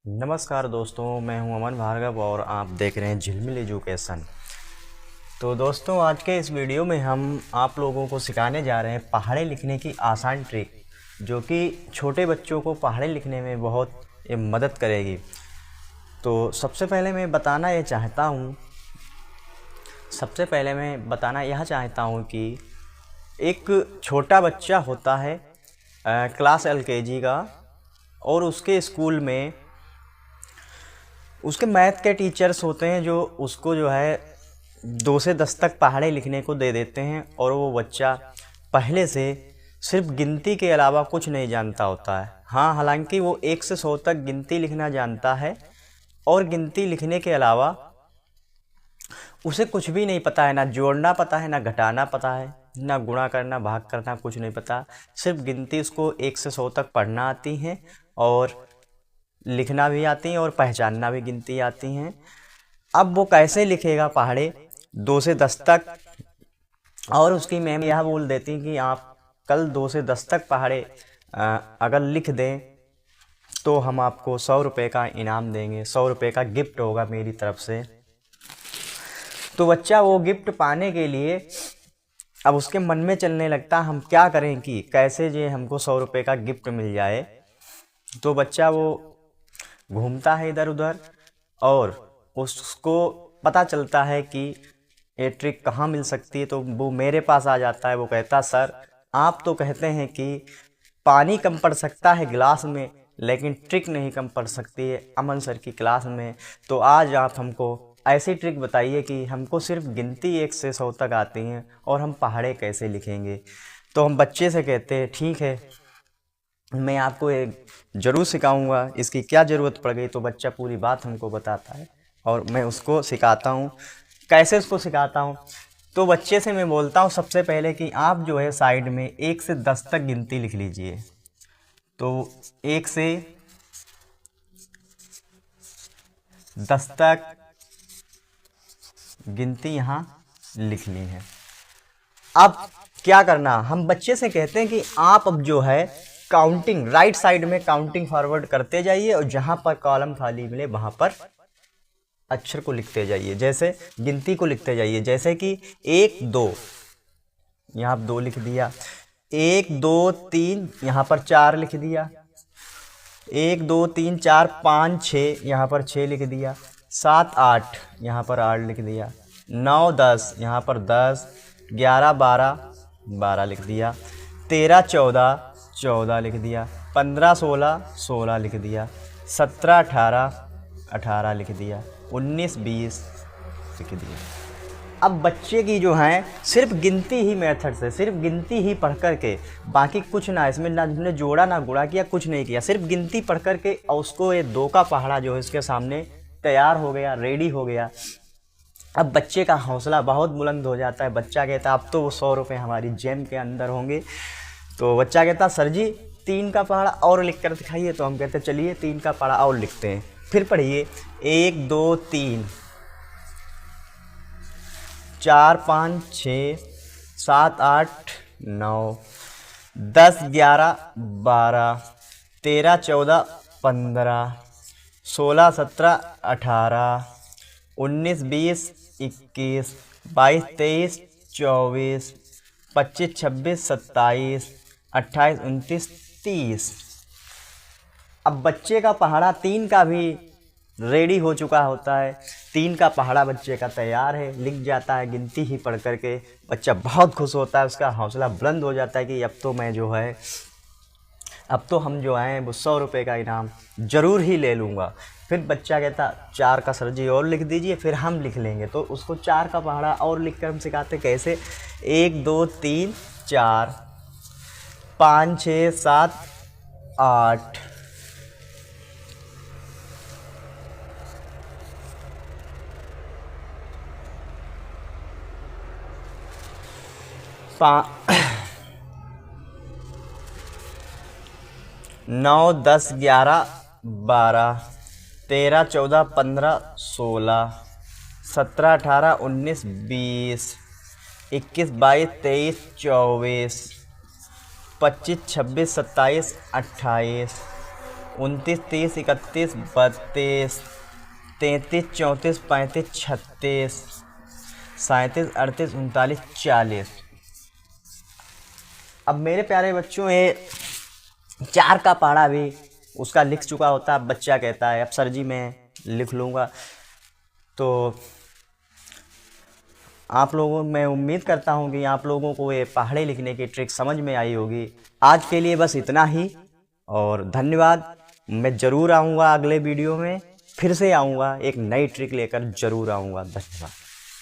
नमस्कार दोस्तों, मैं हूं अमन भार्गव और आप देख रहे हैं झिलमिल एजुकेशन। तो दोस्तों, आज के इस वीडियो में हम आप लोगों को सिखाने जा रहे हैं पहाड़े लिखने की आसान ट्रिक, जो कि छोटे बच्चों को पहाड़े लिखने में बहुत मदद करेगी। तो सबसे पहले मैं बताना यह चाहता हूं कि एक छोटा बच्चा होता है क्लास LKG का, और उसके स्कूल में उसके मैथ के टीचर्स होते हैं जो उसको जो है 2 से 10 तक पहाड़े लिखने को दे देते हैं, और वो बच्चा पहले से सिर्फ गिनती के अलावा कुछ नहीं जानता होता है। हाँ, हालांकि वो 1 से 100 तक गिनती लिखना जानता है, और गिनती लिखने के अलावा उसे कुछ भी नहीं पता है, ना जोड़ना पता है, ना घटाना पता है, ना गुणा करना, भाग करना, कुछ नहीं पता। सिर्फ गिनती उसको 1 से 100 तक पढ़ना आती हैं, और लिखना भी आती हैं, और पहचानना भी गिनती आती हैं। अब वो कैसे लिखेगा पहाड़े 2 से 10 तक, और उसकी मैम यह बोल देती कि आप कल 2 से 10 तक पहाड़े अगर लिख दें तो हम आपको 100 रुपये का इनाम देंगे, 100 रुपये का गिफ्ट होगा मेरी तरफ से। तो बच्चा वो गिफ्ट पाने के लिए अब उसके मन में चलने लगता, हम क्या करें कि कैसे जे हमको 100 रुपये का गिफ्ट मिल जाए। तो बच्चा वो घूमता है इधर उधर, और उसको पता चलता है कि ये ट्रिक कहाँ मिल सकती है। तो वो मेरे पास आ जाता है। वो कहता, सर आप तो कहते हैं कि पानी कम पड़ सकता है गिलास में, लेकिन ट्रिक नहीं कम पड़ सकती है अमन सर की क्लास में। तो आज आप हमको ऐसी ट्रिक बताइए कि हमको सिर्फ गिनती 1 से 100 तक आती हैं, और हम पहाड़े कैसे लिखेंगे। तो हम बच्चे से कहते हैं, ठीक है, मैं आपको एक ज़रूर सिखाऊंगा, इसकी क्या ज़रूरत पड़ गई। तो बच्चा पूरी बात हमको बताता है, और मैं उसको सिखाता हूँ। कैसे उसको सिखाता हूँ, तो बच्चे से मैं बोलता हूँ सबसे पहले कि आप जो है साइड में 1 से 10 तक गिनती लिख लीजिए। तो 1 से 10 तक गिनती यहाँ लिख ली है। अब क्या करना, हम बच्चे से कहते हैं कि आप अब जो है काउंटिंग राइट साइड में काउंटिंग फॉरवर्ड करते जाइए, और जहां पर कॉलम खाली मिले वहां पर अक्षर को लिखते जाइए, जैसे गिनती को लिखते जाइए। जैसे कि 1 2, यहाँ 2 लिख दिया, 1 2 3, यहाँ पर 4 लिख दिया, 1 2 3 4 5 6, यहाँ पर 6 लिख दिया, 7 8, यहाँ पर 8 लिख दिया, 9 10, यहाँ पर 10, 11 12, 12 लिख दिया, 13 14, 14 लिख दिया, 15 16, 16 लिख दिया, 17 18, 18 लिख दिया, 19 20 लिख दिया। अब बच्चे की जो है सिर्फ गिनती ही मेथड से, सिर्फ गिनती ही पढ़ कर के, बाकी कुछ ना इसमें, ना उसने जोड़ा ना गुणा किया, कुछ नहीं किया, सिर्फ गिनती पढ़ कर के, और उसको ये 2 का पहाड़ा जो है इसके सामने तैयार हो गया, रेडी हो गया। अब बच्चे का हौसला बहुत बुलंद हो जाता है। बच्चा कहता है अब तो वो 100 रुपये हमारी जेब के अंदर होंगे। तो बच्चा कहता, सर जी 3 का पहाड़ा और लिख कर दिखाइए। तो हम कहते, चलिए 3 का पहाड़ा और लिखते हैं। फिर पढ़िए, 1 2 3 4 5 6 7 8 9 10 11 12 13 14 15 16 17 18 19 20 21 22 23 24 25 26 27 28 29 30। अब बच्चे का पहाड़ा 3 का भी रेडी हो चुका होता है। 3 का पहाड़ा बच्चे का तैयार है, लिख जाता है गिनती ही पढ़ करके। बच्चा बहुत खुश होता है, उसका हौसला बुलंद हो जाता है कि अब तो हम जो हैं वो 100 रुपये का इनाम ज़रूर ही ले लूँगा। फिर बच्चा कहता, 4 का सर जी और लिख दीजिए, फिर हम लिख लेंगे। तो उसको 4 का पहाड़ा और लिख कर हम सिखाते कैसे, 1 2 3 4 5 6 7 8 9 10 11 12 13 14 15 16 17 18 19 20 21 22 23 24 25 26 27 28 29, 30, 31, 32, 33, 34, 35, 36, 37, 38, 39, 40। अब मेरे प्यारे बच्चों, ये 4 का पहाड़ा भी उसका लिख चुका होता। अब बच्चा कहता है अब सर जी मैं लिख लूँगा। तो आप लोगों, मैं उम्मीद करता हूँ कि आप लोगों को ये पहाड़े लिखने की ट्रिक समझ में आई होगी। आज के लिए बस इतना ही और धन्यवाद। मैं ज़रूर आऊँगा अगले वीडियो में, फिर से आऊँगा, एक नई ट्रिक लेकर ज़रूर आऊँगा। धन्यवाद।